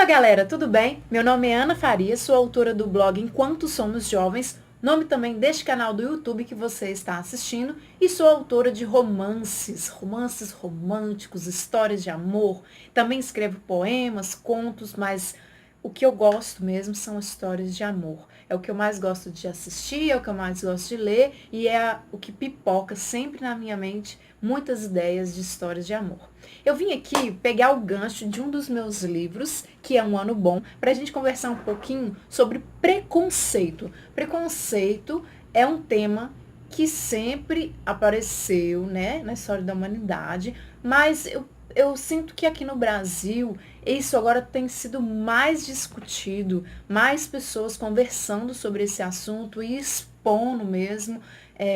Fala galera, tudo bem? Meu nome é Ana Faria, sou autora do blog Enquanto Somos Jovens, nome também deste canal do YouTube que você está assistindo, e sou autora de romances românticos, histórias de amor. Também escrevo poemas, contos, mas o que eu gosto mesmo são histórias de amor. É o que eu mais gosto de assistir, é o que eu mais gosto de ler e é o que pipoca sempre na minha mente muitas ideias de histórias de amor. Eu vim aqui pegar o gancho de um dos meus livros, que é Um Ano Bom, para a gente conversar um pouquinho sobre preconceito. Preconceito é um tema que sempre apareceu, né, na história da humanidade, mas eu sinto que aqui no Brasil isso agora tem sido mais discutido, mais pessoas conversando sobre esse assunto e expondo mesmo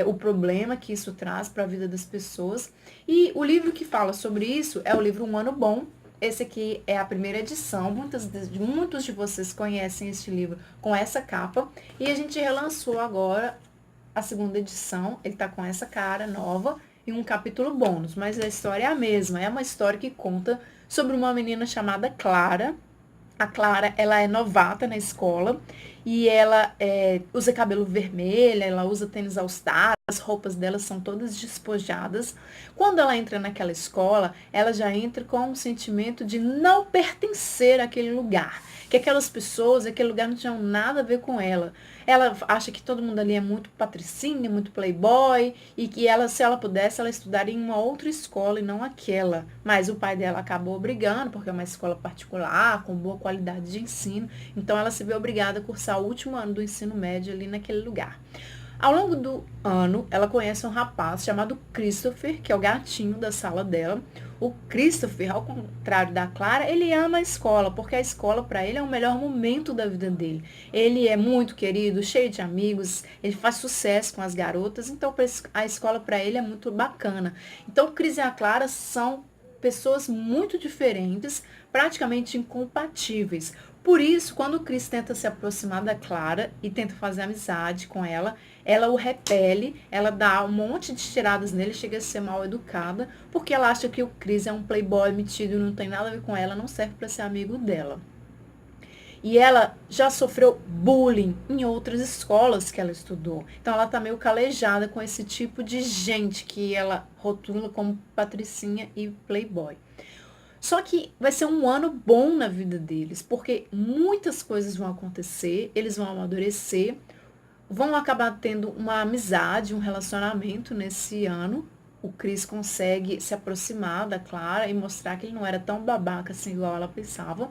o problema que isso traz para a vida das pessoas. E o livro que fala sobre isso é o livro Um Ano Bom. Esse aqui é a primeira edição. Muitos de vocês conhecem este livro com essa capa. E a gente relançou agora a segunda edição. Ele está com essa cara nova e um capítulo bônus. Mas a história é a mesma. É uma história que conta sobre uma menina chamada Clara. A Clara, ela é novata na escola e ela usa cabelo vermelho, ela usa tênis all star, as roupas dela são todas despojadas. Quando ela entra naquela escola, ela já entra com um sentimento de não pertencer àquele lugar, que aquelas pessoas, aquele lugar não tinham nada a ver com ela. Ela acha que todo mundo ali é muito patricinha, muito playboy, e que ela, se ela pudesse, ela estudaria em uma outra escola e não aquela. Mas o pai dela acabou obrigando, porque é uma escola particular, com boa qualidade de ensino, então ela se vê obrigada a cursar o último ano do ensino médio ali naquele lugar. Ao longo do ano, ela conhece um rapaz chamado Christopher, que é o gatinho da sala dela. O Christopher, ao contrário da Clara, ele ama a escola, porque a escola para ele é o melhor momento da vida dele. Ele é muito querido, cheio de amigos, ele faz sucesso com as garotas, então a escola para ele é muito bacana. Então o Chris e a Clara são pessoas muito diferentes, praticamente incompatíveis. Por isso, quando o Chris tenta se aproximar da Clara e tenta fazer amizade com ela o repele, ela dá um monte de tiradas nele, chega a ser mal educada, porque ela acha que o Chris é um playboy metido, não tem nada a ver com ela, não serve para ser amigo dela. E ela já sofreu bullying em outras escolas que ela estudou. Então ela tá meio calejada com esse tipo de gente que ela rotula como patricinha e playboy. Só que vai ser um ano bom na vida deles, porque muitas coisas vão acontecer, eles vão amadurecer, vão acabar tendo uma amizade, um relacionamento nesse ano. O Chris consegue se aproximar da Clara e mostrar que ele não era tão babaca assim igual ela pensava.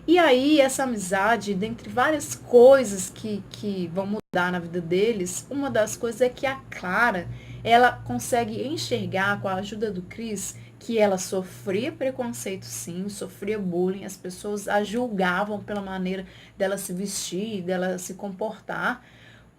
E aí, essa amizade, dentre várias coisas que vão mudar na vida deles, uma das coisas é que a Clara, ela consegue enxergar com a ajuda do Chris que ela sofria preconceito sim, sofria bullying, as pessoas a julgavam pela maneira dela se vestir, dela se comportar,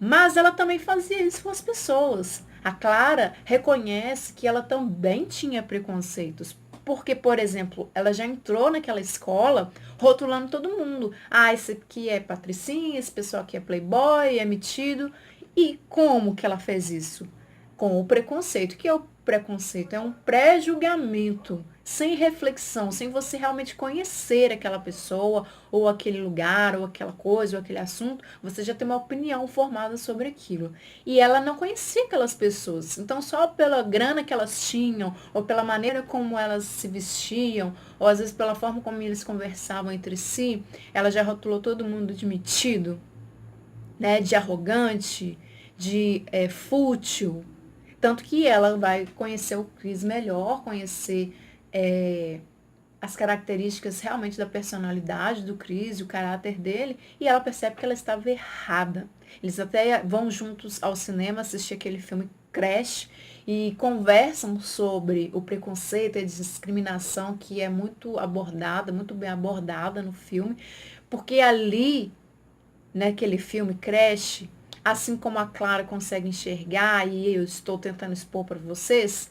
mas ela também fazia isso com as pessoas. A Clara reconhece que ela também tinha preconceitos. Porque, por exemplo, ela já entrou naquela escola rotulando todo mundo. Ah, esse aqui é patricinha, esse pessoal aqui é playboy, é metido. E como que ela fez isso? Com o preconceito. O que é o preconceito? É um pré-julgamento, sem reflexão, sem você realmente conhecer aquela pessoa, ou aquele lugar, ou aquela coisa, ou aquele assunto, você já tem uma opinião formada sobre aquilo. E ela não conhecia aquelas pessoas. Então, só pela grana que elas tinham, ou pela maneira como elas se vestiam, ou às vezes pela forma como eles conversavam entre si, ela já rotulou todo mundo de metido, né, de arrogante, de fútil. Tanto que ela vai conhecer o Chris melhor, conhecer as características realmente da personalidade do Chris, o caráter dele, e ela percebe que ela estava errada. Eles até vão juntos ao cinema assistir aquele filme Crash e conversam sobre o preconceito e a discriminação que é muito abordada, muito bem abordada no filme, porque ali, naquele filme Crash, assim como a Clara consegue enxergar, e eu estou tentando expor para vocês,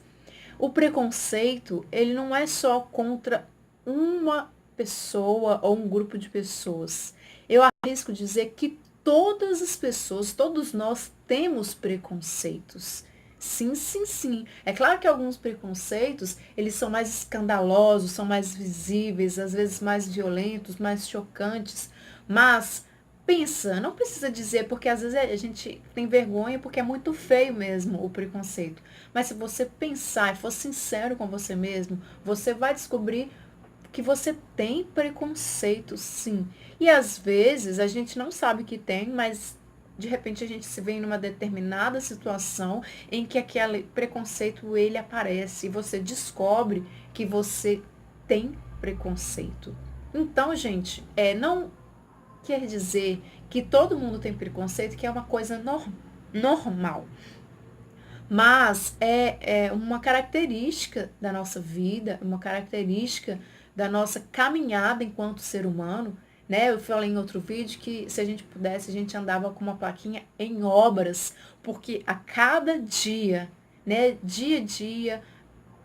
o preconceito, ele não é só contra uma pessoa ou um grupo de pessoas. Eu arrisco dizer que todas as pessoas, todos nós temos preconceitos. Sim, sim, sim. É claro que alguns preconceitos, eles são mais escandalosos, são mais visíveis, às vezes mais violentos, mais chocantes, mas pensa, não precisa dizer, porque às vezes a gente tem vergonha porque é muito feio mesmo o preconceito. Mas se você pensar e for sincero com você mesmo, você vai descobrir que você tem preconceito, sim. E às vezes a gente não sabe que tem, mas de repente a gente se vê em uma determinada situação em que aquele preconceito ele aparece e você descobre que você tem preconceito. Então, gente, não quer dizer que todo mundo tem preconceito, que é uma coisa normal. Mas é uma característica da nossa vida, uma característica da nossa caminhada enquanto ser humano, né? Eu falei em outro vídeo que se a gente pudesse, a gente andava com uma plaquinha em obras, porque a cada dia, né, dia a dia,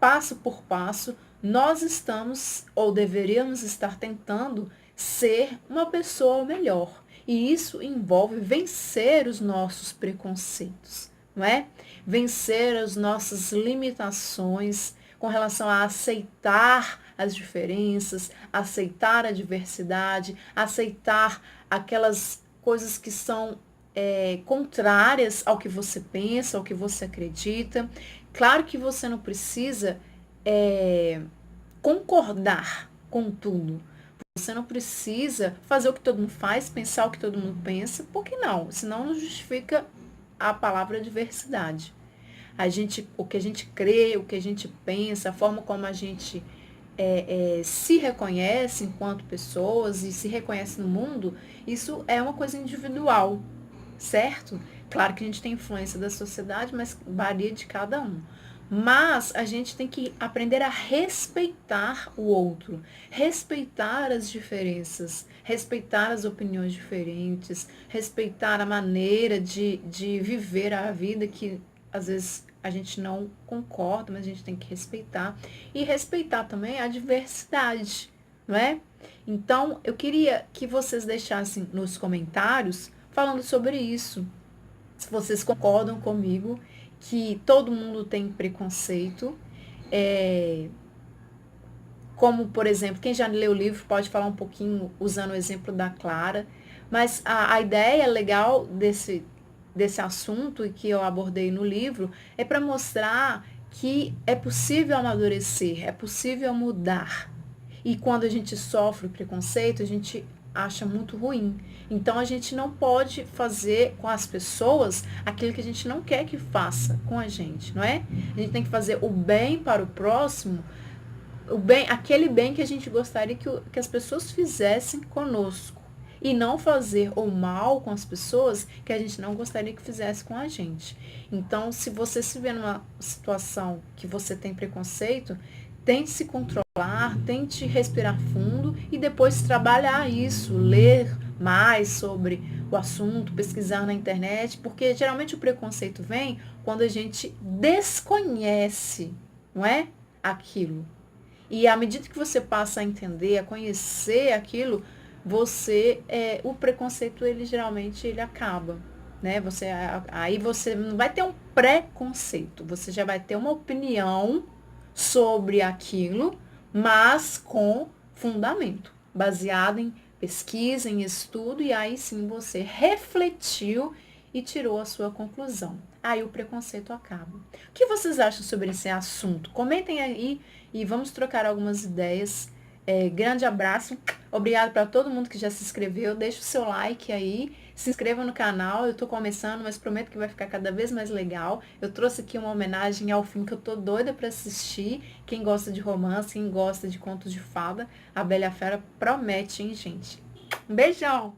passo por passo, nós estamos ou deveríamos estar tentando ser uma pessoa melhor. E isso envolve vencer os nossos preconceitos, não é? Vencer as nossas limitações com relação a aceitar as diferenças, aceitar a diversidade, aceitar aquelas coisas que são contrárias ao que você pensa, ao que você acredita. Claro que você não precisa concordar com tudo. Você não precisa fazer o que todo mundo faz, pensar o que todo mundo pensa, porque não? Senão não justifica a palavra diversidade. O que a gente crê, o que a gente pensa, a forma como a gente se reconhece enquanto pessoas e se reconhece no mundo, isso é uma coisa individual, certo? Claro que a gente tem influência da sociedade, mas varia de cada um. Mas a gente tem que aprender a respeitar o outro, respeitar as diferenças, respeitar as opiniões diferentes, respeitar a maneira de viver a vida que às vezes a gente não concorda, mas a gente tem que respeitar. E respeitar também a diversidade, não é? Então, eu queria que vocês deixassem nos comentários falando sobre isso. Se vocês concordam comigo que todo mundo tem preconceito, como, por exemplo, quem já leu o livro pode falar um pouquinho usando o exemplo da Clara, mas a ideia legal desse assunto e que eu abordei no livro é para mostrar que é possível amadurecer, é possível mudar. E quando a gente sofre preconceito, a gente acha muito ruim. Então a gente não pode fazer com as pessoas aquilo que a gente não quer que faça com a gente, não é? A gente tem que fazer o bem para o próximo, o bem, aquele bem que a gente gostaria que as pessoas fizessem conosco. E não fazer o mal com as pessoas que a gente não gostaria que fizesse com a gente. Então, se você se vê numa situação que você tem preconceito, tente se controlar, tente respirar fundo e depois trabalhar isso, ler mais sobre o assunto, pesquisar na internet, porque geralmente o preconceito vem quando a gente desconhece, não é? Aquilo. E à medida que você passa a entender, a conhecer aquilo, o preconceito, ele geralmente, ele acaba, né? Aí você não vai ter um preconceito, você já vai ter uma opinião sobre aquilo, mas com fundamento, baseado em pesquisa, em estudo, e aí sim você refletiu e tirou a sua conclusão. Aí o preconceito acaba. O que vocês acham sobre esse assunto? Comentem aí e vamos trocar algumas ideias. Grande abraço. Obrigado para todo mundo que já se inscreveu. Deixa o seu like aí. Se inscreva no canal. Eu tô começando, mas prometo que vai ficar cada vez mais legal. Eu trouxe aqui uma homenagem ao filme que eu tô doida para assistir. Quem gosta de romance, quem gosta de contos de fada, A Bela e a Fera promete, hein, gente? Um beijão!